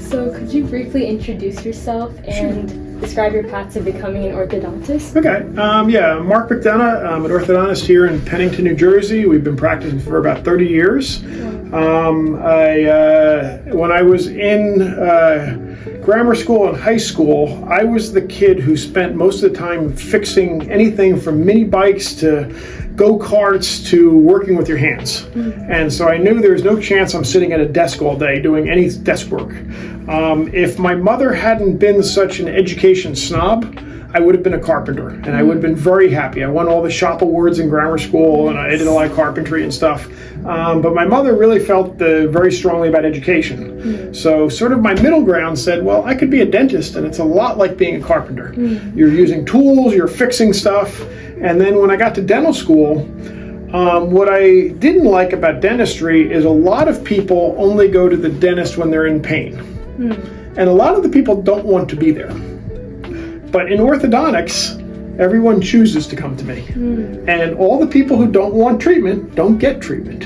So could you briefly introduce yourself and describe your path to becoming an orthodontist? Okay. Mark McDonough. I'm an orthodontist here in Pennington, New Jersey. We've been practicing for about 30 years. When I was in grammar school and high school, I was the kid who spent most of the time fixing anything from mini bikes to go-karts to working with your hands. And so I knew there was no chance I'm sitting at a desk all day doing any desk work. If my mother hadn't been such an education snob, I would have been a carpenter, and I would have been very happy. I won all the shop awards in grammar school, and I did a lot of carpentry and stuff. But my mother really felt very strongly about education. So sort of my middle ground said, well, I could be a dentist, and it's a lot like being a carpenter. You're using tools, you're fixing stuff. And then when I got to dental school, what I didn't like about dentistry is a lot of people only go to the dentist when they're in pain. And a lot of the people don't want to be there. But in orthodontics, everyone chooses to come to me. And all the people who don't want treatment don't get treatment.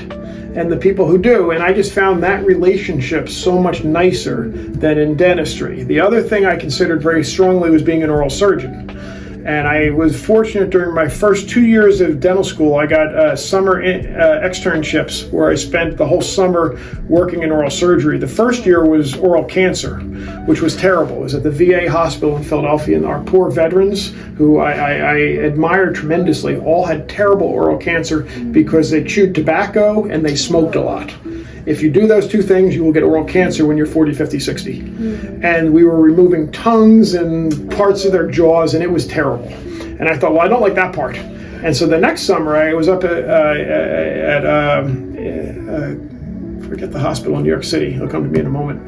And the people who do, and I just found that relationship so much nicer than in dentistry. The other thing I considered very strongly was being an oral surgeon. And I was fortunate during my first 2 years of dental school, I got summer externships where I spent the whole summer working in oral surgery. The first year was oral cancer, which was terrible. It was at the VA hospital in Philadelphia, and our poor veterans, who I admire tremendously, all had terrible oral cancer because they chewed tobacco and they smoked a lot. If you do those two things, you will get oral cancer when you're 40, 50, 60. And we were removing tongues and parts of their jaws, and it was terrible. And I thought, well, I don't like that part. And so the next summer, I was up at forget the hospital in New York City. He'll come to me in a moment.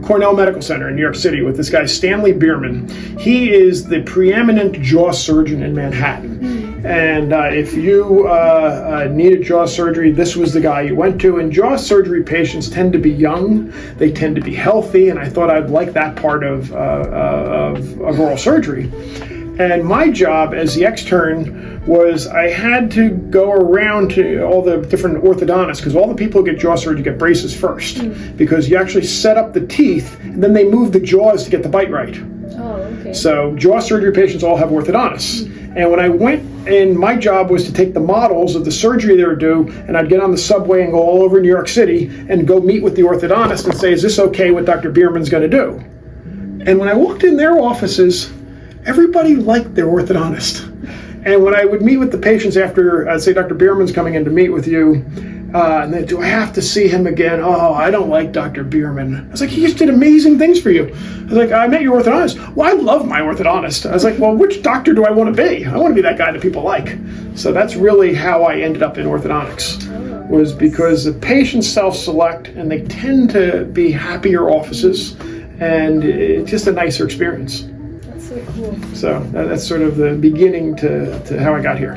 Cornell Medical Center in New York City with this guy, Stanley Bierman. He is the preeminent jaw surgeon in Manhattan. And if you needed jaw surgery, this was the guy you went to. And jaw surgery patients tend to be young. They tend to be healthy. And I thought I'd like that part of oral surgery. And my job as the extern was I had to go around to all the different orthodontists, because all the people who get jaw surgery get braces first, because you actually set up the teeth and then they move the jaws to get the bite right. Oh, okay. So jaw surgery patients all have orthodontists. And when I went in, my job was to take the models of the surgery they were due, and I'd get on the subway and go all over New York City and go meet with the orthodontist and say, is this okay what Dr. Bierman's going to do? And when I walked in their offices, everybody liked their orthodontist. And when I would meet with the patients after, I'd say, Dr. Bierman's coming in to meet with you, and then, do I have to see him again? Oh, I don't like Dr. Bierman. I was like, he just did amazing things for you. I was like, I met your orthodontist. Well, I love my orthodontist. I was like, well, which doctor do I want to be? I want to be that guy that people like. So that's really how I ended up in orthodontics, was because the patients self-select, and they tend to be happier offices, and it's just a nicer experience. So cool. So that's sort of the beginning to how I got here.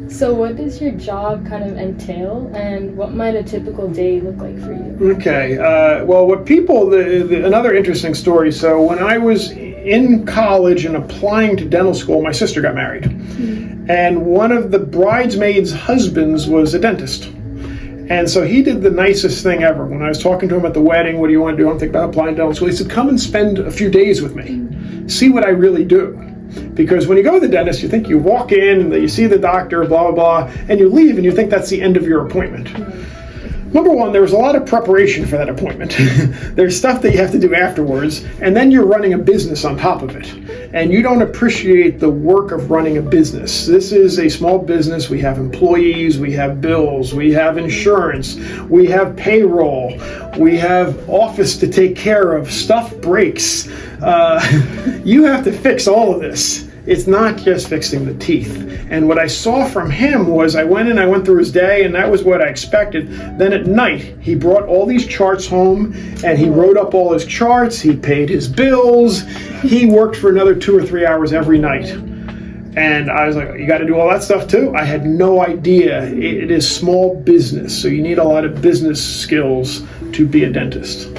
So what does your job kind of entail, and what might a typical day look like for you? Okay. Well, what people, another interesting story. So when I was in college and applying to dental school, my sister got married. And one of the bridesmaids' husbands was a dentist. And so he did the nicest thing ever. When I was talking to him at the wedding, what do you want to do? I'm thinking about applying to dental school. He said, come and spend a few days with me. See what I really do. Because when you go to the dentist, you think you walk in and you see the doctor, blah, blah, blah, and you leave and you think that's the end of your appointment. Number one, there was a lot of preparation for that appointment. There's stuff that you have to do afterwards, and then you're running a business on top of it. And you don't appreciate the work of running a business. This is a small business. We have employees, we have bills, we have insurance, we have payroll, we have office to take care of, stuff breaks. You have to fix all of this. It's not just fixing the teeth. And what I saw from him was I went through his day, and that was what I expected. Then at night, he brought all these charts home, and he wrote up all his charts. He paid his bills. He worked for another 2 or 3 hours every night. And I was like, you got to do all that stuff too? I had no idea. It is small business, so you need a lot of business skills to be a dentist.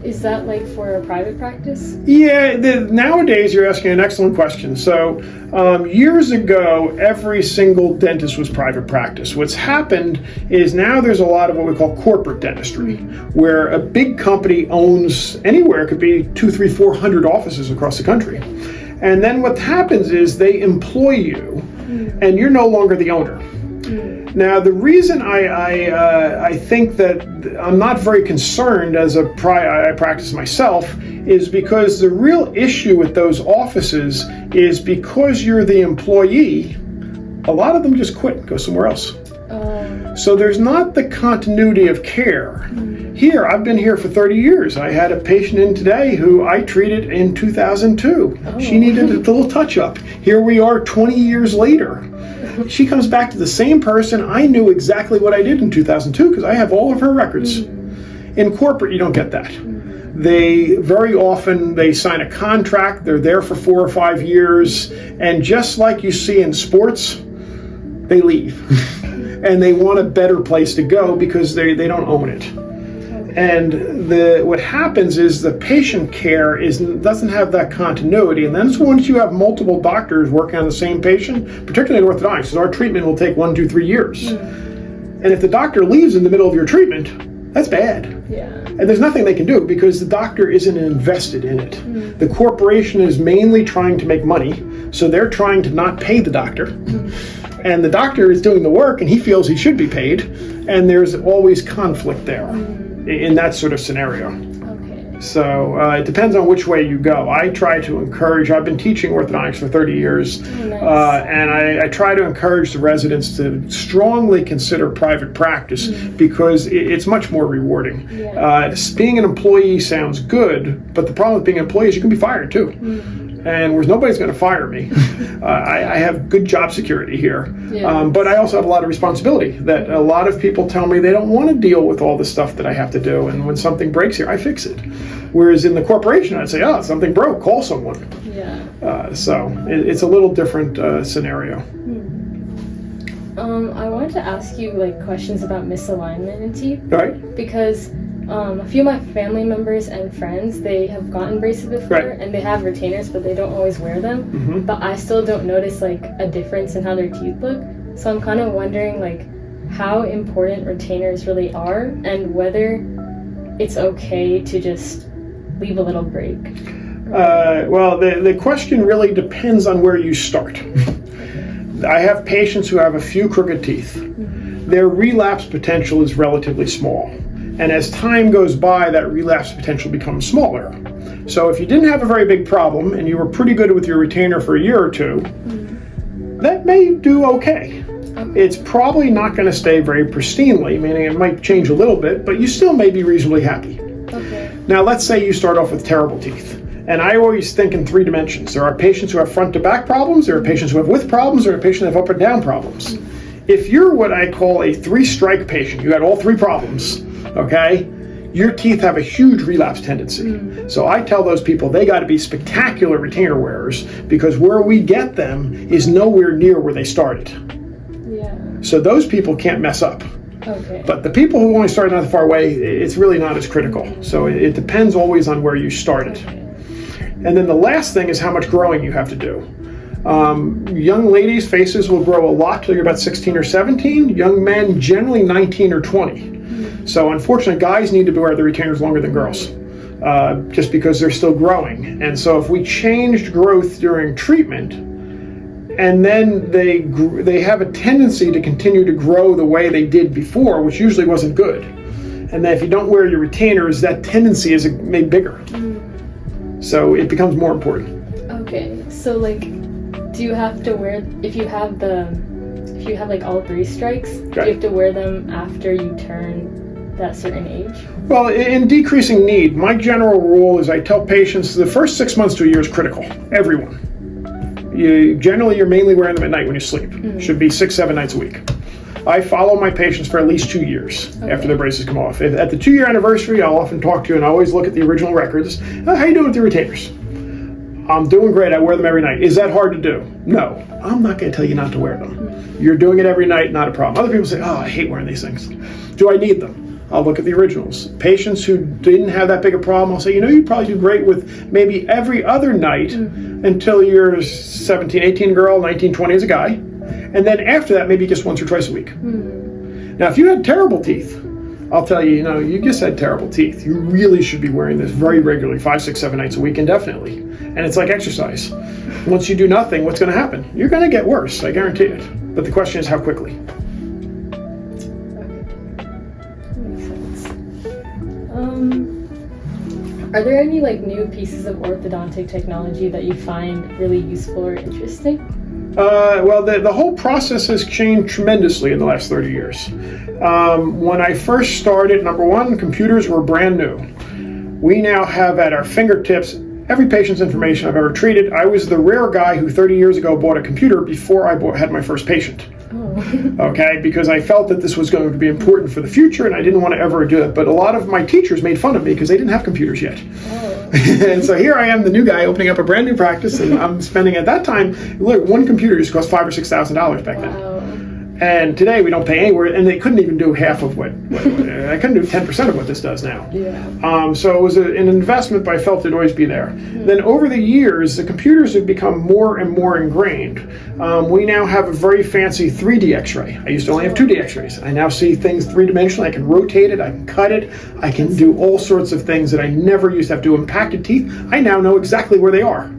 is that like for a private practice? Yeah, nowadays you're asking an excellent question. So years ago, every single dentist was private practice. What's happened is now there's a lot of what we call corporate dentistry, where a big company owns anywhere, it could be 200, 300, 400 offices across the country. And then what happens is they employ you, and you're no longer the owner. Now, the reason I think that I'm not very concerned as I practice myself is because the real issue with those offices is because you're the employee, a lot of them just quit and go somewhere else. So there's not the continuity of care. Here, I've been here for 30 years. I had a patient in today who I treated in 2002. She needed a little touch-up. Here we are 20 years later. She comes back to the same person. I knew exactly what I did in 2002 because I have all of her records. In corporate, you don't get that. They very often, they sign a contract, they're there for 4 or 5 years, and just like you see in sports, they leave. And they want a better place to go because they don't own it. And what happens is the patient care doesn't have that continuity, and then once you have multiple doctors working on the same patient, particularly in orthodontics, because our treatment will take 1, 2, 3 years. And if the doctor leaves in the middle of your treatment, that's bad. Yeah. And there's nothing they can do because the doctor isn't invested in it. The corporation is mainly trying to make money, so they're trying to not pay the doctor. And the doctor is doing the work and he feels he should be paid, and there's always conflict there in that sort of scenario. Okay. So it depends on which way you go. I try to encourage, I've been teaching orthodontics for 30 years, and I try to encourage the residents to strongly consider private practice because it's much more rewarding. Being an employee sounds good, but the problem with being an employee is you can be fired too. And nobody's going to fire me. I have good job security here. But I also have a lot of responsibility that a lot of people tell me they don't want to deal with all the stuff that I have to do. And when something breaks here, I fix it. Whereas in the corporation, I'd say, oh, something broke, call someone. So it's a little different scenario. I wanted to ask you like questions about misalignment in teeth. Right. Because a few of my family members and friends, they have gotten braces before, and they have retainers, but they don't always wear them. But I still don't notice like a difference in how their teeth look. So I'm kind of wondering like how important retainers really are, and whether it's okay to just leave a little break. Well, the question really depends on where you start. I have patients who have a few crooked teeth. Their relapse potential is relatively small. And as time goes by, that relapse potential becomes smaller. So if you didn't have a very big problem and you were pretty good with your retainer for a year or two, that may do okay. It's probably not going to stay very pristinely, meaning it might change a little bit, but you still may be reasonably happy. Now let's say you start off with terrible teeth. And I always think in 3 dimensions. There are patients who have front to back problems, there are patients who have width problems, there are patients who have up and down problems. If you're what I call a 3-strike patient, you had all 3 problems, okay, your teeth have a huge relapse tendency. So I tell those people they got to be spectacular retainer wearers, because where we get them is nowhere near where they started. So those people can't mess up. But the people who only started not that far away, it's really not as critical. So it depends always on where you started. And then the last thing is how much growing you have to do. Young ladies' faces will grow a lot till you're about 16 or 17. Young men, generally 19 or 20. So unfortunately, guys need to wear their retainers longer than girls, just because they're still growing. And so if we changed growth during treatment, and then they have a tendency to continue to grow the way they did before, which usually wasn't good. And then if you don't wear your retainers, that tendency is made bigger. So it becomes more important. Okay, so like, do you have to wear, if you have like all 3 strikes, do you have to wear them after you turn that certain age? Well, in decreasing need, my general rule is I tell patients the first 6 months to a year is critical. Everyone. Generally, you're mainly wearing them at night when you sleep. Should be 6, 7 nights a week. I follow my patients for at least 2 years after their braces come off. At the 2-year anniversary, I'll often talk to you and I always look at the original records. How you doing with your retainers? I'm doing great. I wear them every night. Is that hard to do? No. I'm not going to tell you not to wear them. You're doing it every night, not a problem. Other people say, oh, I hate wearing these things. Do I need them? I'll look at the originals. Patients who didn't have that big a problem, I'll say, you probably do great with maybe every other night until you're 17, 18 girl, 19, 20 as a guy. And then after that, maybe just once or twice a week. Now, if you had terrible teeth, I'll tell you, you just had terrible teeth. You really should be wearing this very regularly, 5, 6, 7 nights a week indefinitely. And it's like exercise. Once you do nothing, what's going to happen? You're going to get worse, I guarantee it. But the question is how quickly. Are there any new pieces of orthodontic technology that you find really useful or interesting? Well, the whole process has changed tremendously in the last 30 years. When I first started, number one, computers were brand new. We now have at our fingertips every patient's information I've ever treated. I was the rare guy who 30 years ago bought a computer before I had my first patient. Okay, because I felt that this was going to be important for the future and I didn't want to ever do it. But a lot of my teachers made fun of me because they didn't have computers yet. And so here I am, the new guy, opening up a brand new practice, and I'm spending at that time, look, one computer used to cost $5,000 or $6,000 back then. And today we don't pay anywhere, and they couldn't even do half of what I couldn't do 10% of what this does now. So it was an investment, but I felt it'd always be there. Then over the years, the computers have become more and more ingrained. We now have a very fancy 3D X-ray. I used to only have 2D X-rays. I now see things three-dimensionally. I can rotate it, I can cut it, I can do all sorts of things that I never used to have to do. Impacted teeth, I now know exactly where they are.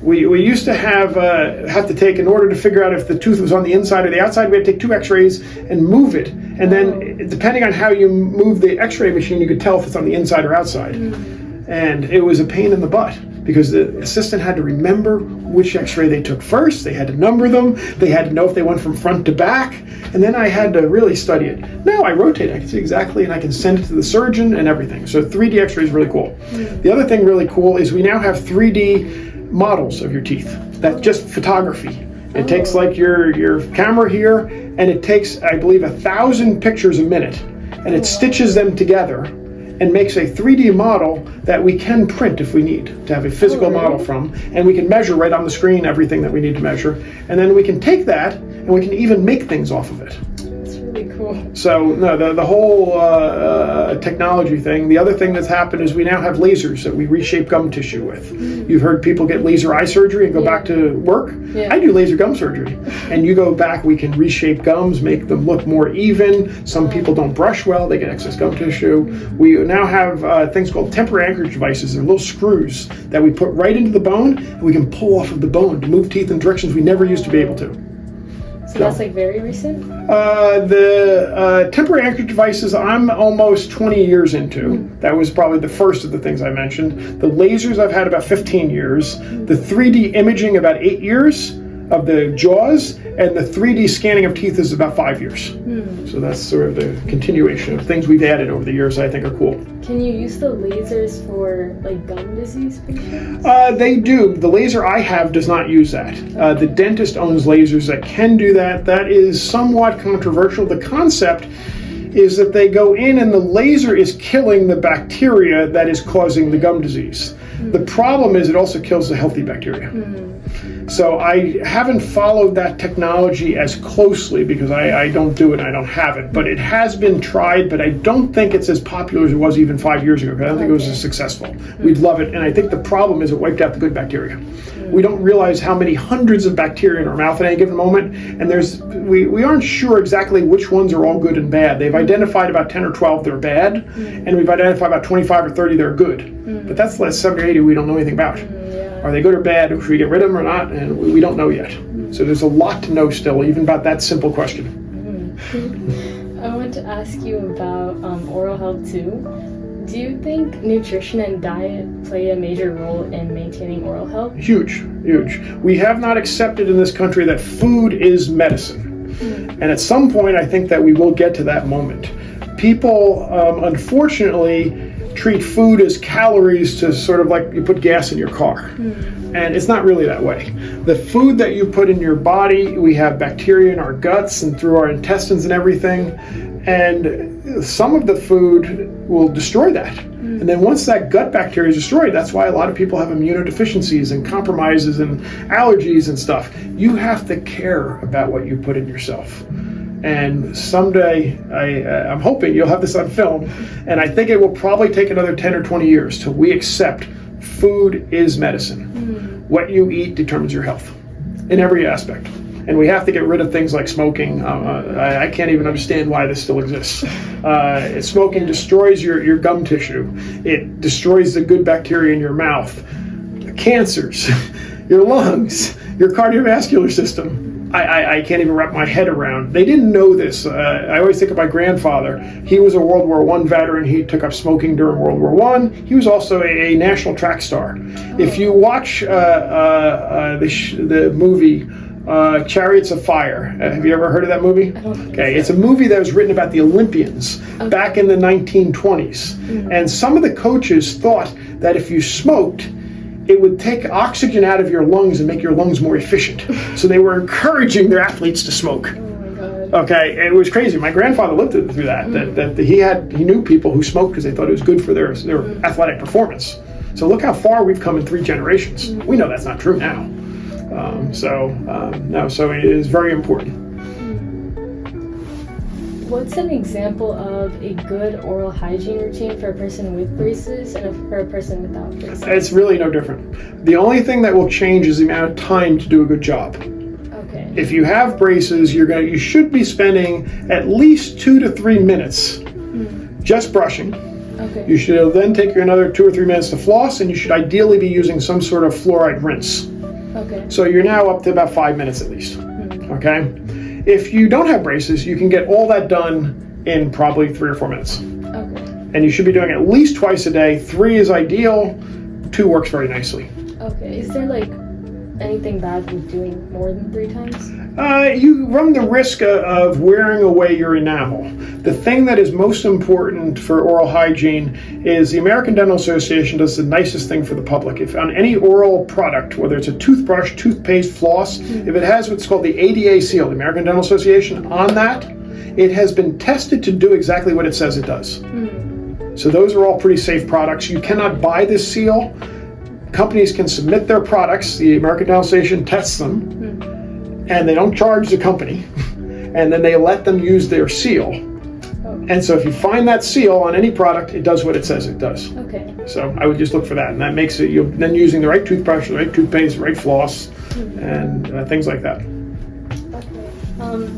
We used to have to take, in order to figure out if the tooth was on the inside or the outside, we had to take 2 X-rays and move it. And then, depending on how you move the X-ray machine, you could tell if it's on the inside or outside. And it was a pain in the butt because the assistant had to remember which X-ray they took first. They had to number them. They had to know if they went from front to back. And then I had to really study it. Now I rotate. I can see exactly, and I can send it to the surgeon and everything. So 3D X-ray is really cool. The other thing really cool is we now have 3D models of your teeth. That's just photography. It takes like your camera here, and it takes, I believe, 1,000 pictures a minute, and it stitches them together and makes a 3D model that we can print if we need to have a physical model from, and we can measure right on the screen everything that we need to measure, and then we can take that and we can even make things off of it. Cool. So no, the whole technology thing. The other thing that's happened is we now have lasers that we reshape gum tissue with. You've heard people get laser eye surgery and go back to work. I do laser gum surgery, and you go back. We can reshape gums, make them look more even. Some people don't brush well; they get excess gum tissue. We now have things called temporary anchorage devices. They're little screws that we put right into the bone, and we can pull off of the bone to move teeth in directions we never used to be able to. So that's very recent? The temporary anchorage devices, I'm almost 20 years into. That was probably the first of the things I mentioned. The lasers I've had about 15 years. The 3D imaging about 8 years of the jaws, and the 3D scanning of teeth is about 5 years. So that's sort of the continuation of things we've added over the years I think are cool. Can you use the lasers for gum disease patients? They do. The laser I have does not use that. The dentist owns lasers that can do that. That is somewhat controversial. The concept is that they go in and the laser is killing the bacteria that is causing the gum disease. The problem is it also kills the healthy bacteria. So I haven't followed that technology as closely because I don't do it and I don't have it. But it has been tried, but I don't think it's as popular as it was even 5 years ago. I don't think it was as successful. We'd love it. And I think the problem is it wiped out the good bacteria. We don't realize how many hundreds of bacteria in our mouth at any given moment. And we aren't sure exactly which ones are all good and bad. They've identified about 10 or 12 that are bad. And we've identified about 25 or 30 that are good. But that's the last 70 or 80 we don't know anything about. Are they good or bad? Should we get rid of them or not? And we don't know yet. So there's a lot to know still, even about that simple question. I want to ask you about oral health too. Do you think nutrition and diet play a major role in maintaining oral health? Huge, huge. We have not accepted in this country that food is medicine. And at some point, I think that we will get to that moment. People, unfortunately, treat food as calories to sort of like you put gas in your car. And it's not really that way. The food that you put in your body, we have bacteria in our guts and through our intestines and everything. And some of the food will destroy that. And then once that gut bacteria is destroyed, that's why a lot of people have immunodeficiencies and compromises and allergies and stuff. You have to care about what you put in yourself. And someday, I'm hoping you'll have this on film, and I think it will probably take another 10 or 20 years till we accept food is medicine. What you eat determines your health in every aspect. And we have to get rid of things like smoking. I can't even understand why this still exists. Smoking destroys your gum tissue. It destroys the good bacteria in your mouth. Cancers, your lungs, your cardiovascular system. I can't even wrap my head around. They didn't know this. I always think of my grandfather. He was a World War I veteran. He took up smoking during World War I. He was also a national track star. If you watch the movie Chariots of Fire, have you ever heard of that movie? I don't think Okay, so. it's a movie that was written about the Olympians back in the 1920s. And some of the coaches thought that if you smoked, it would take oxygen out of your lungs and make your lungs more efficient. So they were encouraging their athletes to smoke. Oh my God. Okay, it was crazy. My grandfather lived through that. That he knew people who smoked because they thought it was good for their athletic performance. So look how far we've come in 3 generations. We know that's not true now. So it is very important. What's an example of a good oral hygiene routine for a person with braces and for a person without braces? It's really no different. The only thing that will change is the amount of time to do a good job. Okay. If you have braces, you should be spending at least 2 to 3 minutes just brushing. Okay. You should then take another 2 or 3 minutes to floss, and you should ideally be using some sort of fluoride rinse. Okay. So you're now up to about 5 minutes at least. Okay? If you don't have braces, you can get all that done in probably 3 or 4 minutes. Okay. And you should be doing it at least twice a day. 3 is ideal. 2 works very nicely. Okay. Is there like anything bad with doing more than 3 times? You run the risk of wearing away your enamel. The thing that is most important for oral hygiene is the American Dental Association does the nicest thing for the public. If on any oral product, whether it's a toothbrush, toothpaste, floss, if it has what's called the ADA seal, the American Dental Association, on that, it has been tested to do exactly what it says it does. So those are all pretty safe products. You cannot buy this seal. Companies can submit their products. The American Dental Association tests them. And they don't charge the company, and then they let them use their seal. And so if you find that seal on any product, it does what it says it does. Okay. So I would just look for that, and that makes it, you're then using the right toothbrush, the right toothpaste, the right floss, and things like that. Okay.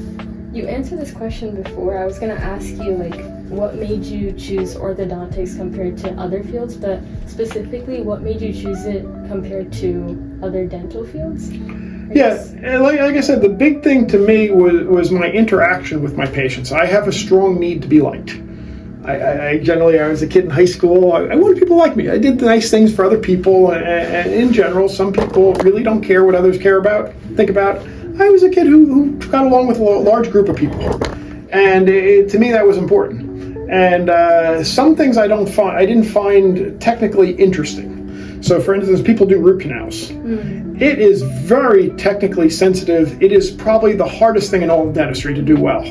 You answered this question before. I was gonna ask you like what made you choose orthodontics compared to other fields, but specifically what made you choose it compared to other dental fields? Yeah, and like I said, the big thing to me was my interaction with my patients. I have a strong need to be liked. I was a kid in high school. I wanted people to like me. I did the nice things for other people, and in general, some people really don't care what others think about. I was a kid who got along with a large group of people, and to me that was important. And some things I didn't find technically interesting. So, for instance, people do root canals. It is very technically sensitive. It is probably the hardest thing in all of dentistry to do well.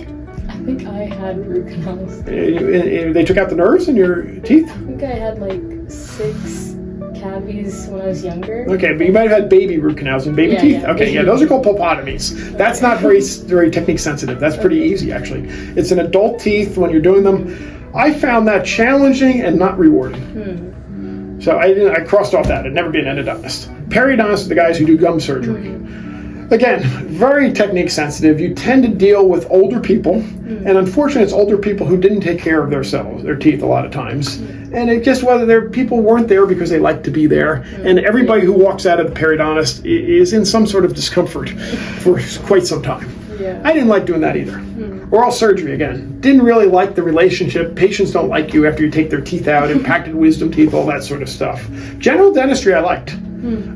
I think I had root canals. They took out the nerves in your teeth? I think I had like 6 cavities when I was younger. Okay, but you might have had baby root canals and baby teeth. Yeah. Okay, yeah, those are called pulpotomies. That's not very technique sensitive. That's pretty easy, actually. It's an adult teeth when you're doing them. I found that challenging and not rewarding. So I crossed off that. I'd never be an endodontist. Periodontists are the guys who do gum surgery. Again, very technique sensitive. You tend to deal with older people, and unfortunately it's older people who didn't take care of their teeth a lot of times. And it just people weren't there because they liked to be there. And everybody who walks out of the periodontist is in some sort of discomfort for quite some time. Yeah. I didn't like doing that either. Oral surgery, again, didn't really like the relationship. Patients don't like you after you take their teeth out, impacted wisdom teeth, all that sort of stuff. General dentistry I liked.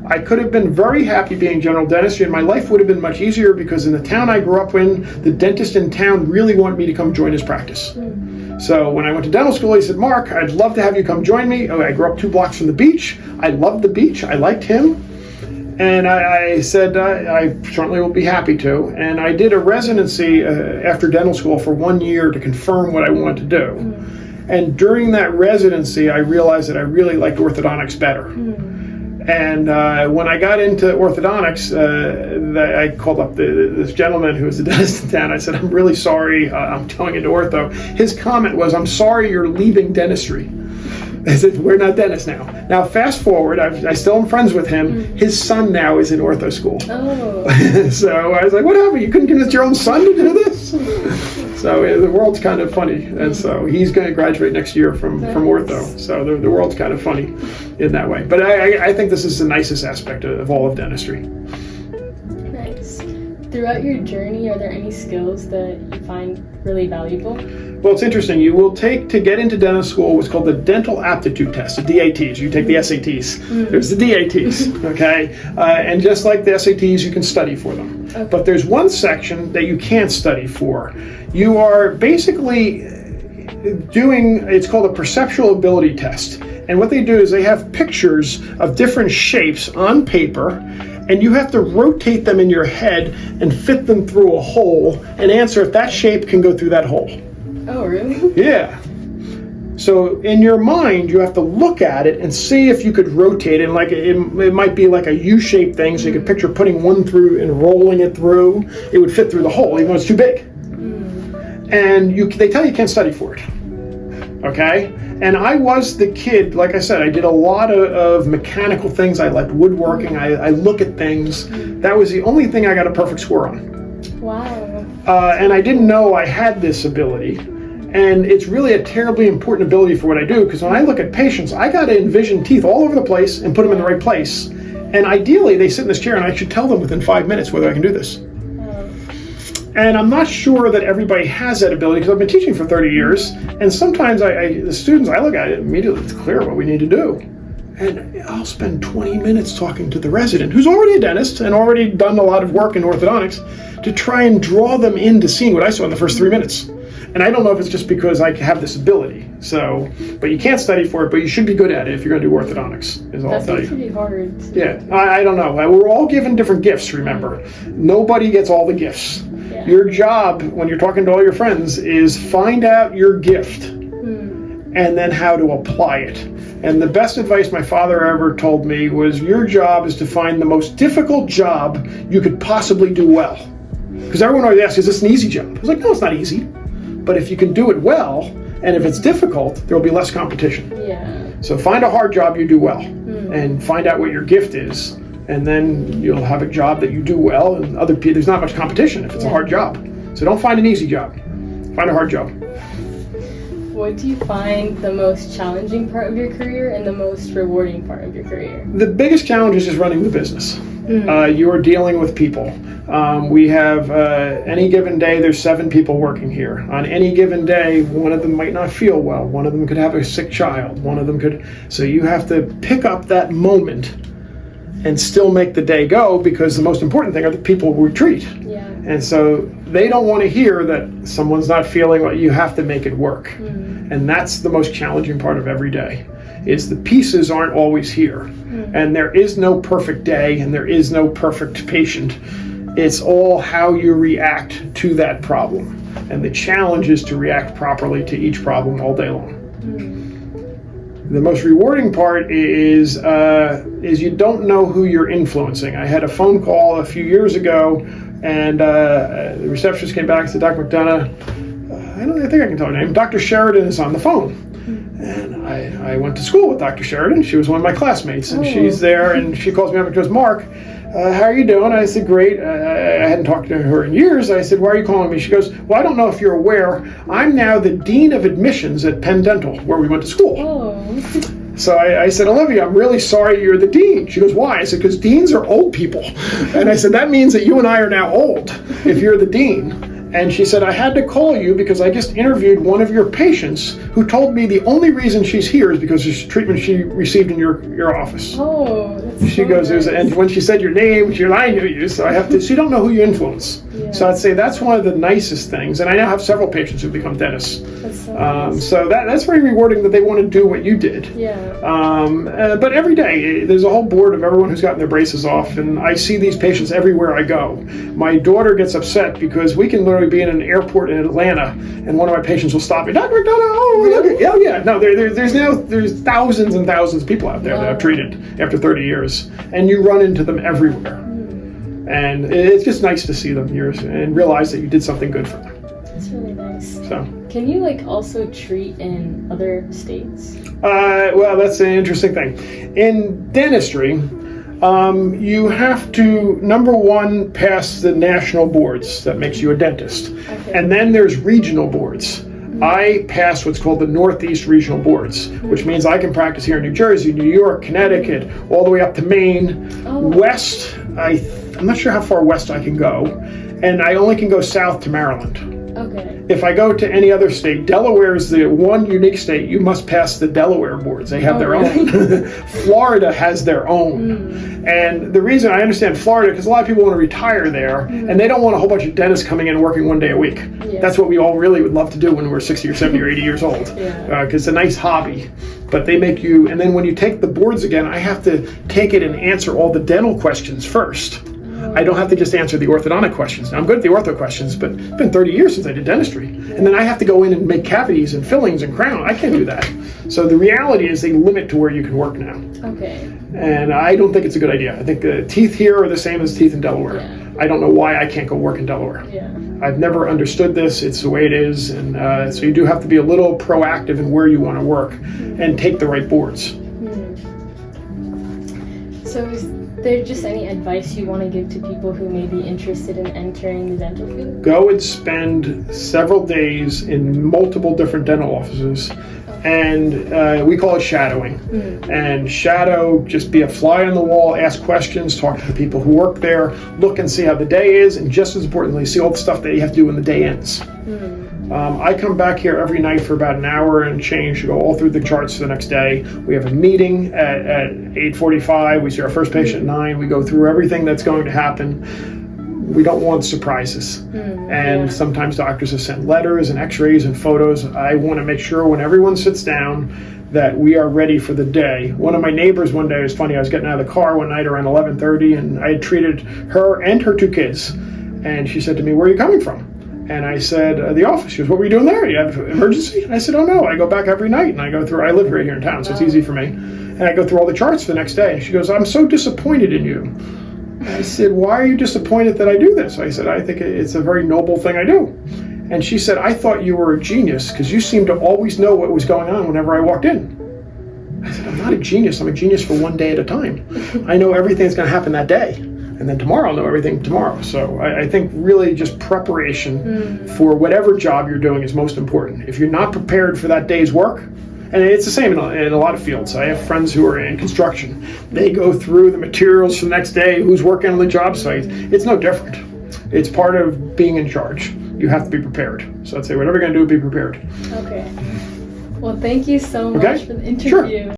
I could have been very happy being general dentistry, and my life would have been much easier because in the town I grew up in, the dentist in town really wanted me to come join his practice. So when I went to dental school, he said, "Mark, I'd love to have you come join me." I grew up 2 blocks from the beach. I loved the beach. I liked him. And I said, I certainly will be happy to. And I did a residency after dental school for 1 year to confirm what I wanted to do. And during that residency, I realized that I really liked orthodontics better. And when I got into orthodontics, I called up this gentleman who was the dentist in town. I said, I'm really sorry, I'm going into ortho. His comment was, I'm sorry you're leaving dentistry. I said, we're not dentists now. Now, fast forward, I still am friends with him. His son now is in ortho school. Oh. So I was like, what happened? You couldn't convince your own son to do this? So the world's kind of funny. And so he's going to graduate next year from ortho. So the world's kind of funny in that way. But I think this is the nicest aspect of all of dentistry. Nice. Throughout your journey, are there any skills that you find really valuable? Well, it's interesting. You will take, to get into dental school, what's called the Dental Aptitude Test, the DATs. You take the SATs. There's the DATs, okay? And just like the SATs, you can study for them. Okay. But there's one section that you can't study for. You are basically doing, it's called a perceptual ability test. And what they do is they have pictures of different shapes on paper, and you have to rotate them in your head and fit them through a hole and answer if that shape can go through that hole. Oh, really? Yeah. So in your mind, you have to look at it and see if you could rotate it. Like it might be like a U-shaped thing, so you could picture putting one through and rolling it through. It would fit through the hole, even though it's too big. And they tell you can't study for it. Okay? And I was the kid, like I said, I did a lot of mechanical things. I liked woodworking. I look at things. That was the only thing I got a perfect score on. Wow. And I didn't know I had this ability. And it's really a terribly important ability for what I do, because when I look at patients, I got to envision teeth all over the place and put them in the right place. And ideally, they sit in this chair and I should tell them within 5 minutes whether I can do this. And I'm not sure that everybody has that ability, because I've been teaching for 30 years, and sometimes the students, I look at it immediately, it's clear what we need to do. And I'll spend 20 minutes talking to the resident, who's already a dentist and already done a lot of work in orthodontics, to try and draw them into seeing what I saw in the first 3 minutes. And I don't know if it's just because I have this ability. So, but you can't study for it, but you should be good at it if you're going to do orthodontics, is all I'll tell you. That's pretty hard. Yeah, I don't know. We're all given different gifts, remember. Nobody gets all the gifts. Yeah. Your job, when you're talking to all your friends, is find out your gift and then how to apply it. And the best advice my father ever told me was, your job is to find the most difficult job you could possibly do well. Because everyone always asks, is this an easy job? I was like, no, it's not easy. But if you can do it well, and if it's difficult, there will be less competition. Yeah. So find a hard job you do well, and find out what your gift is, and then you'll have a job that you do well, and other people, there's not much competition if it's a hard job. So don't find an easy job. Find a hard job. What do you find the most challenging part of your career and the most rewarding part of your career? The biggest challenge is just running the business. You are dealing with people. We have, any given day, there's 7 people working here. On any given day, one of them might not feel well. One of them could have a sick child. One of them could, so you have to pick up that moment and still make the day go, because the most important thing are the people we treat. Yeah. And so they don't want to hear that someone's not feeling well. You have to make it work. And that's the most challenging part of every day, is the pieces aren't always here. And there is no perfect day, and there is no perfect patient. It's all how you react to that problem. And the challenge is to react properly to each problem all day long. The most rewarding part is you don't know who you're influencing. I had a phone call a few years ago, and the receptionist came back and said, Dr. McDonough, I think I can tell her name, Dr. Sheridan is on the phone. And I went to school with Dr. Sheridan. She was one of my classmates, and she's there, and she calls me up and goes, Mark, how are you doing? I said, great. I hadn't talked to her in years. I said, why are you calling me? She goes, well, I don't know if you're aware, I'm now the Dean of Admissions at Penn Dental, where we went to school. So I said, Olivia, I'm really sorry you're the dean. She goes, why? I said, because deans are old people. And I said, that means that you and I are now old if you're the dean. And she said, I had to call you because I just interviewed one of your patients who told me the only reason she's here is because of the treatment she received in your office. Oh, that's she goes, nice. And when she said your name, she goes, I knew you, so I have to, so you don't know who you influence. Yeah. So I'd say that's one of the nicest things. And I now have several patients who become dentists. That's so nice. So that's very rewarding that they want to do what you did. Yeah. But every day, there's a whole board of everyone who's gotten their braces off, and I see these patients everywhere I go. My daughter gets upset because we can literally be in an airport in Atlanta, and one of my patients will stop me, Dr. McDonough, oh, look at, yeah, No, there's thousands and thousands of people out there that I've treated after 30 years, and you run into them everywhere. And it's just nice to see them here and realize that you did something good for them. That's really nice. So, can you like also treat in other states? Well, that's an interesting thing. In dentistry, you have to, number one, pass the national boards that makes you a dentist. Okay. And then there's regional boards. I pass what's called the Northeast Regional Boards, which means I can practice here in New Jersey, New York, Connecticut, all the way up to Maine. West, I'm not sure how far west I can go, and I only can go south to Maryland. Okay. If I go to any other state, Delaware is the one unique state, you must pass the Delaware boards. They have their own. Florida has their own. And the reason I understand Florida, because a lot of people want to retire there, and they don't want a whole bunch of dentists coming in and working 1 day a week. Yeah. That's what we all really would love to do when we're 60 or 70 or 80 years old, because it's a nice hobby. But they make you, and then when you take the boards again, I have to take it and answer all the dental questions first. I don't have to just answer the orthodontic questions. Now, I'm good at the ortho questions, but it's been 30 years since I did dentistry. And then I have to go in and make cavities and fillings and crown. I can't do that. So the reality is they limit to where you can work now. Okay. And I don't think it's a good idea. I think the teeth here are the same as teeth in Delaware. Yeah. I don't know why I can't go work in Delaware. Yeah. I've never understood this. It's the way it is. And so you do have to be a little proactive in where you want to work and take the right boards. So is there just any advice you want to give to people who may be interested in entering the dental field? Go and spend several days in multiple different dental offices, and we call it shadowing. And shadow, just be a fly on the wall, ask questions, talk to the people who work there, look and see how the day is, and just as importantly, see all the stuff that you have to do when the day ends. I come back here every night for about an hour and change to go all through the charts for the next day. We have a meeting at 8:45. We see our first patient at 9. We go through everything that's going to happen. We don't want surprises. And sometimes doctors have sent letters and x-rays and photos. I want to make sure when everyone sits down that we are ready for the day. One of my neighbors one day, it was funny, I was getting out of the car one night around 11:30, and I had treated her and her 2 kids. And she said to me, "Where are you coming from?" And I said, "The office." She goes, "What were you doing there? You have an emergency?" And I said, "Oh no, I go back every night and I go through, I live right here in town, so it's easy for me. And I go through all the charts for the next day." And she goes, "I'm so disappointed in you." I said, "Why are you disappointed that I do this?" I said, "I think it's a very noble thing I do." And she said, "I thought you were a genius because you seemed to always know what was going on whenever I walked in." I said, "I'm not a genius. I'm a genius for 1 day at a time. I know everything that's going to happen that day. And then tomorrow I'll know everything tomorrow." So I think really just preparation for whatever job you're doing is most important. If you're not prepared for that day's work, and it's the same in a lot of fields. I have friends who are in construction. They go through the materials for the next day, who's working on the job site. It's no different. It's part of being in charge. You have to be prepared. So I'd say whatever you're going to do, be prepared. Okay. Well, thank you so much for the interview. Sure.